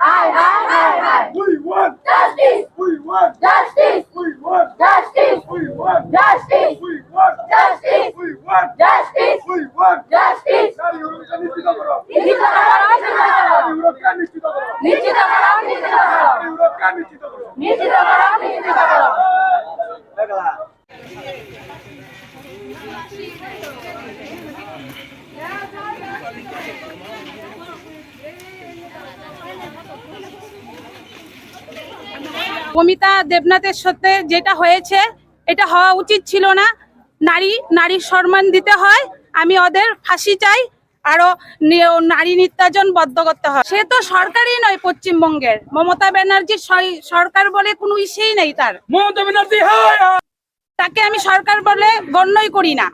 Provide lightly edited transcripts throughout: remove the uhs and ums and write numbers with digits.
Aye, aye, aye, aye. We want Justice. we want Justice. we want Justice. we want Justice. we want Justice. we want Justice. we want Justice. নারী সুরক্ষা নিশ্চিত করো নিশ্চিত করো, নিশ্চিত করো। নারী সুরক্ষা নিশ্চিত করো নিশ্চিত করো, নিশ্চিত করো। নারী সুরক্ষা নিশ্চিত করো নিশ্চিত করো, নিশ্চিত করো। মমিতা দেবনাথের সাথে যেটা হয়েছে এটা হওয়া উচিত ছিল না। নারীর সম্মান দিতে হয়। আমি ওদের ফাঁসি চাই, আরো নারী নির্যাতন বন্ধ করতে হয়। সে তো সরকারই নয় পশ্চিমবঙ্গের, মমতা ব্যানার্জি সরকার বলে কোনো ইসেই নেই তার। মমতা ব্যানার্জি হায় তাকে আমি সরকার বলে গণ্যই করি না।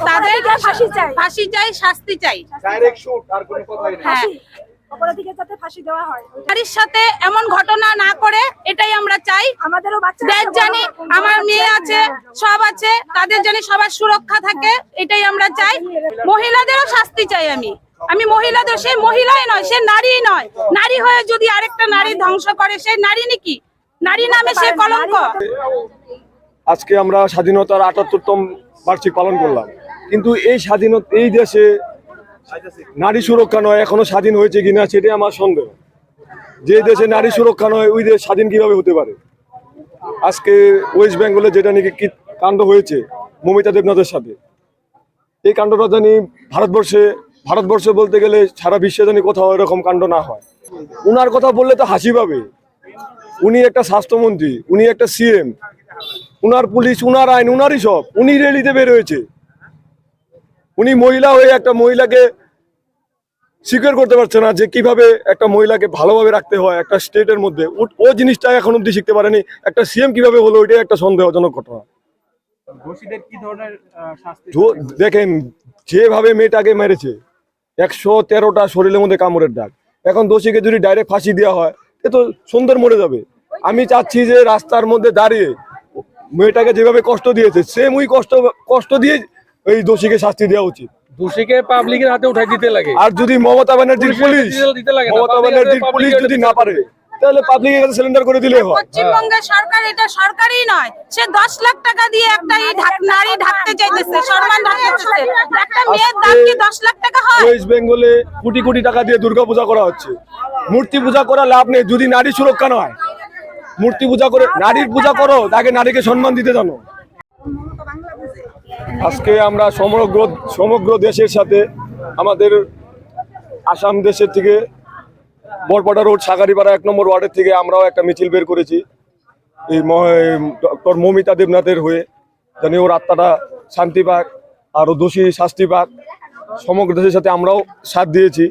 তাদের ফাঁসি চাই, শাস্তি চাই। ডাইরেক্ট শুট আর কোনো কথাই নেই হ্যাঁ, অপরাধীকে যাতে ফাঁসি দেওয়া হয়। নারীর সাথে এমন ঘটনা না করে এটাই আমরা চাই। আমাদেরও বাচ্চা দেশ জানি, আমার মেয়ে আছে, সব আছে, তাদের জানি সবার সুরক্ষা থাকে, এটাই আমরা চাই। মহিলাদেরও শাস্তি চাই। আমি মহিলাদের, সে মহিলাই নয়, সে নারী নয়। নারী হয়ে যদি আরেকটা নারী ধ্বংস করে, সে নারী নাকি? নারী নামে সে কলঙ্ক। আজকে আমরা স্বাধীনতার ৭৮তম বার্ষিক পালন করলাম, কিন্তু এই দেশে নারী সুরক্ষা নয়, এখনো স্বাধীন হয়েছে কিনা সেটাই আমার সন্দেহ। যে দেশে নারী সুরক্ষা নয় ওই দেশ স্বাধীন কিভাবে হতে পারে? আজকে ওয়েস্ট বেঙ্গলে যেটা নাকি কাণ্ড হয়েছে মমিতা দেবনাথের সাথে, এই কাণ্ডটা জানি ভারতবর্ষে বলতে গেলে সারা বিশ্বে জানি কোথাও এরকম কাণ্ড না হয়। উনার কথা বললে তো হাসি পাবে। উনি একটা স্বাস্থ্যমন্ত্রী, উনি একটা সিএম, উনার পুলিশ, উনার আইন, উনারই সব। উনি র্যালিতে বের হয়েছে। উনি মহিলা হয়ে একটা মহিলাকে স্বীকার করতে পারছে না যে কিভাবে একটা মহিলাকে ভালোভাবে রাখতে হয় একটা স্টেটের মধ্যে। ও জিনিসটা এখন অব্দি শিখতে পারেনি। একটা সিএম কিভাবে হলো ওইটাই একটা সন্দেহজনক ঘটনা। দোষীদের কি ধরনের শাস্তি? দেখেন যেভাবে মেয়েটাকে মেরেছে, ১১৩টা শরীরের মধ্যে কামড়ের দাগ। এখন দোষীকে যদি ডাইরেক্ট ফাঁসি দেওয়া হয় এ তো সুন্দর মরে যাবে। আমি চাচ্ছি যে রাস্তার মধ্যে দাঁড়িয়ে মেয়েটাকে যেভাবে কষ্ট দিয়েছে সেম ওই কষ্ট দিয়ে এই দোষীকে শাস্তি দেওয়া উচিত। দোষীকে পাবলিকের হাতে উঠাই দিতে লাগে। আর যদি মমতা ব্যানার্জির পুলিশ যদি না পারে তাহলে পাবলিকের কাছে সিলিন্ডার করে দিলে হয়। পশ্চিমবঙ্গের সরকার এটা সরকারই নয়, সে ১০ লাখ টাকা দিয়ে একটা নারী ঢাকতে চাইতেছে, সম্মান ঢাকতেছে। একটা মেয়ের দাম কি ১০ লাখ টাকা হয়? ওয়েস্ট বেঙ্গলে কোটি কোটি টাকা দিয়ে দুর্গা পূজা করা হচ্ছে। মূর্তি পূজা করা লাভ নেই যদি নারী সুরক্ষা নয়। মূর্তি পূজা করে নারীর পূজা করো, তাকে নারীকে সম্মান দিতে জানো। আজকে আমরা সমগ্র দেশের সাথে আমাদের আসাম দেশের থেকে বরপাড়া রোড সাগারিপাড়া ১ নম্বর ওয়ার্ডের থেকে আমরাও একটা মিছিল বের করেছি এই ডক্টর মমিতা দেবনাথের হয়ে, জানি ওর আত্মাটা শান্তি পাক আর ও দোষী শাস্তি পাক। সমগ্র দেশের সাথে আমরাও সাথ দিয়েছি।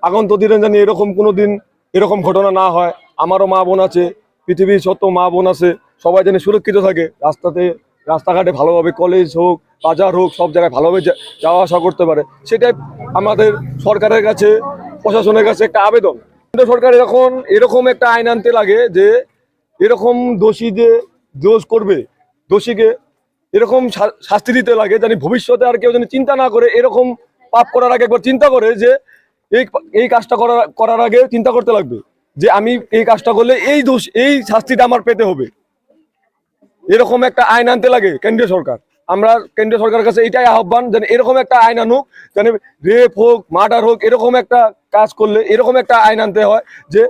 আগন্ত দিনে জানি কোনোদিন এরকম ঘটনা না হয়। আমারও মা বোন আছে, পৃথিবীর যত মা বোন আছে সবাই যেন সুরক্ষিত থাকে, রাস্তাঘাটে ভালোভাবে, কলেজ হোক বাজার হোক সব জায়গায় ভালোভাবে যাওয়া আসা করতে পারে। সেটাই আমাদের সরকারের কাছে, প্রশাসনের কাছে একটা আবেদন। কেন্দ্র সরকার এরকম একটা আইন আনতে লাগে যে এরকম দোষী যে দোষ করবে দোষীকে এরকম শাস্তি দিতে লাগে, জানি ভবিষ্যতে আর কেউ যেন চিন্তা না করে, এরকম পাপ করার আগে একবার চিন্তা করে যে এই কাজটা করার আগে চিন্তা করতে লাগবে যে আমি এই কাজটা করলে এই শাস্তিটা আমার পেতে হবে। এরকম একটা আইন আনতে লাগে কেন্দ্রীয় সরকার। আমরা কেন্দ্রীয় সরকারের কাছে এটাই আহ্বান, যেন এরকম একটা আইন আনুক, যেন রেপ হোক মার্ডার হোক এরকম একটা কাজ করলে এরকম একটা আইন আনতে হয় যে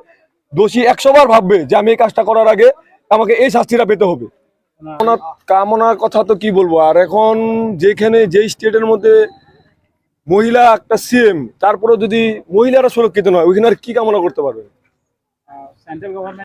দোষী ১০০ বার ভাববে যে আমি এই কাজটা করার আগে আমাকে এই শাস্তিটা পেতে হবে। কামনার কথা তো কি বলবো। আর এখন যেই স্টেটের মধ্যে মহিলা একটা সিএম, তারপরে যদি মহিলারা সুরক্ষিত নয় ওইখানে আর কি কামনা করতে পারবে? Central government